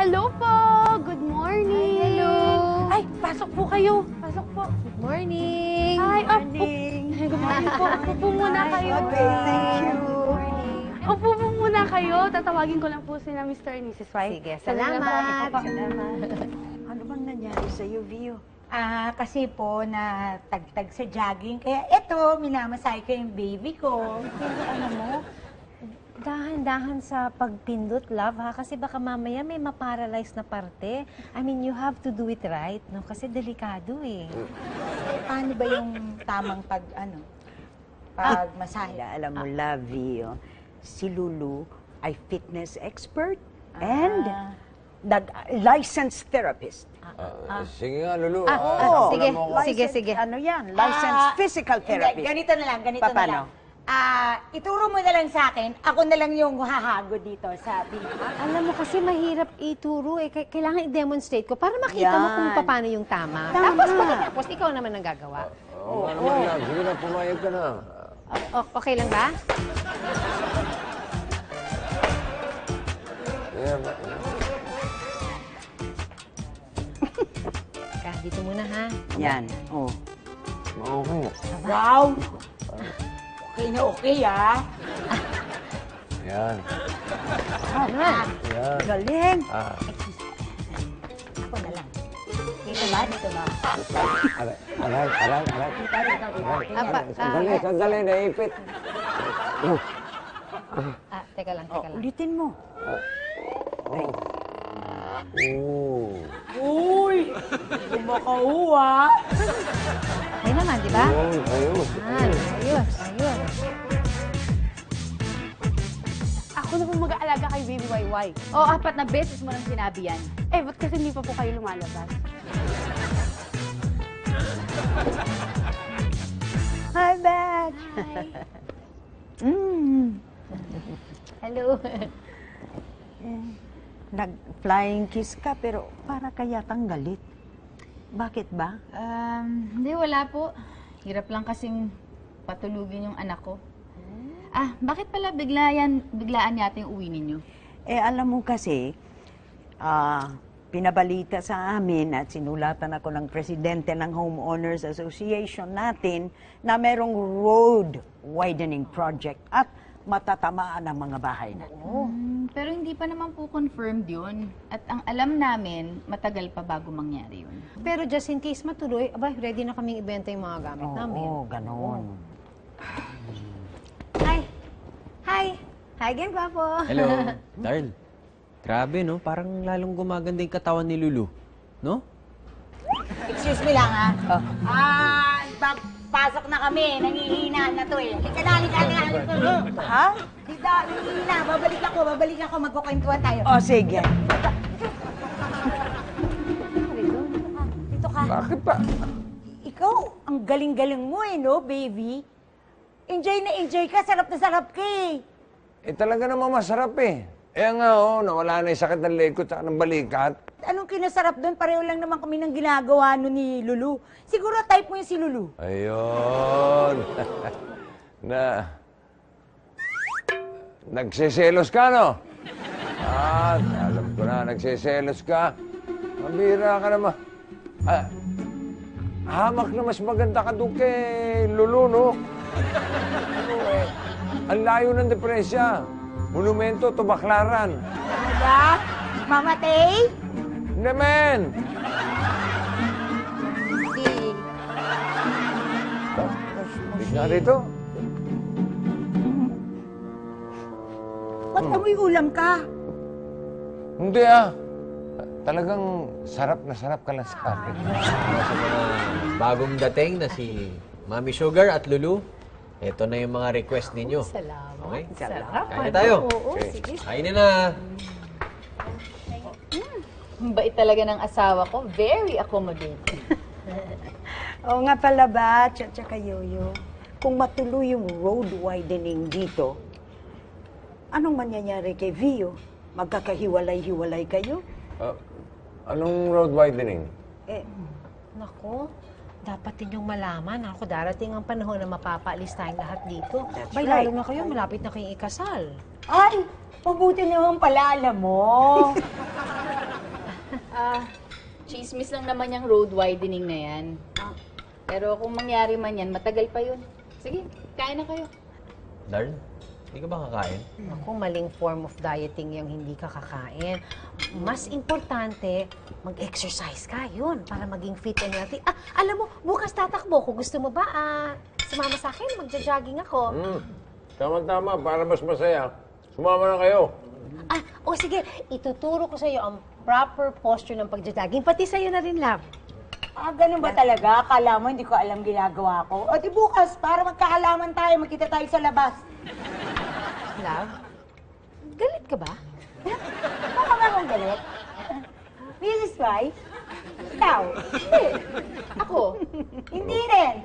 Hello po! Good morning! Hi, hello! Ay, pasok po kayo. Pasok po. Good morning! Hi, Good morning! Good morning po. Upo po muna kayo. Okay, thank you. Upo po muna kayo. Tatawagin ko lang po sila Mr. and Mrs. White. Sige, salamat. Ano bang nangyari sa'yo, Vio? Kasi po na tagtag sa jogging. Kaya eto, minamasay ko yung baby ko. Pero alam mo, dahan-dahan sa pagpindot, love, ha? Kasi baka mamaya may maparalyze na parte. I mean, you have to do it right, no? Kasi delikado, eh. Paano ba yung tamang pagmasahe? Alam mo, Vio, si Lulu ay fitness expert and licensed therapist. Sige nga, Lulu. Sige, Licensed- sige. Ano yan? Licensed physical therapist. Hindi, ganito na lang. Paano? Ituro mo na lang sa akin, ako na lang yung hahago dito sa video. Alam mo kasi mahirap ituro, eh. Kailangan i-demonstrate ko para makita mo kung Yan. paano yung tama. Tama. Tapos pagkatapos, ikaw naman ang gagawa. Oo, nga naman lang. Sige na, pumayag ka na. Okay lang ba? Ayan. Dito muna, ha? Yan. Oh. Okay nga. Wow! Okay na okay, Ayan. Ayan. Ayan. Galing. Ako na lang. Dito ba? Dito ba? Aray. Sandali, naipit. Teka lang. Ulitin mo. Uy! Kumakawa! Okay naman, di ba? Ayun. Ayos. Ako na po mag-aalaga kay Baby YY. Oh, 4 na beses mo nang sinabi yan. Eh, ba't kasi hindi pa po kayo lumalabas? Hi, Beth. Hello. Nag-flying kiss ka, pero para kayatang galit. Bakit ba? Hindi, wala po. Hirap lang kasing patulugin yung anak ko. Bakit pala biglaan yata yung uwi ninyo? Alam mo kasi, pinabalita sa amin at sinulatan ako ng presidente ng Homeowners Association natin na merong road widening project at matatamaan ang mga bahay natin. Pero hindi pa naman po confirmed yun. At ang alam namin, matagal pa bago mangyari yun. Pero just in case matuloy, ready na kaming ibenta yung mga gamit namin. Oo, ganon. Hi, Gang Guapo. Hello, Darl. Grabe, no? Parang lalong gumaganda yung katawan ni Lulu. No? Excuse me lang, pasok na kami. Nangihinaan na to, eh. Halika na. Ha? Dito, nangihina. Babalik ako. Magkukwentuhan tayo. O, sige. Dito ka. Bakit pa? Ikaw, ang galing-galing mo no, baby? Enjoy na enjoy ka. Sarap na sarap ka, Talaga namang masarap eh. Nawala na yung sakit ng leg ko at ng balikat. Anong kinasarap doon? Pareho lang naman kami ng ginagawa ni Lulu. Siguro type mo yung si Lulu. Ayun. Nagsiselos ka, no? Alam ko na, nagsiselos ka. Mabira ka naman. Hamak na mas maganda ka doon kay Lulu, no? Ang layo ng depresya. Monumento to Baclaran. Talaga? Mama Tay? Naman! Tignan rito. Ba't amoy ulam ka? Hindi Talagang sarap ka lang sa akin. Sa mga bagong dating na si Mami Sugar at Lulu, ito na yung mga request ninyo. Salamat. Okay? Salamat. Kain na tayo. Oo, Okay. sige. Kainin na. Ang bait talaga ng asawa ko. Very accommodating. Oo nga pala ba, tsaka Yoyo, kung matuloy yung road widening dito, anong mangyayari kay Vio? Magkakahiwalay-hiwalay kayo? Anong road widening? Naku, dapat ninyong malaman. Darating ang panahon na mapapaalis tayong lahat dito. That's Bay, right. lalo na kayo, malapit na kayong ikasal. Ay, mabuti naman pala, alam mo. Chismis lang naman yung road widening na yan. Pero kung mangyari man yan, matagal pa yun. Sige, kain na kayo. Darn, hindi ka ba kakain? Ako, maling form of dieting yung hindi ka kakain. Mas importante, mag-exercise ka, yun, para maging fit and healthy. Ah, alam mo, bukas tatakbo. Kung gusto mo ba, sumama sa akin, magja-jogging ako. Tama-tama, para mas masaya. Sumama na kayo. Sige, ituturo ko sa iyo ang proper posture ng pagja-jogging. Pati sa iyo na rin, love. Ganun ba talaga? Akala mo hindi ko alam ginagawa ko? O di bukas, para magkaalaman tayo, magkita tayo sa labas. Love? Galit ka ba? Baka ba akong galit? Mrs. Rice? Ikaw? Ako, Hindi rin.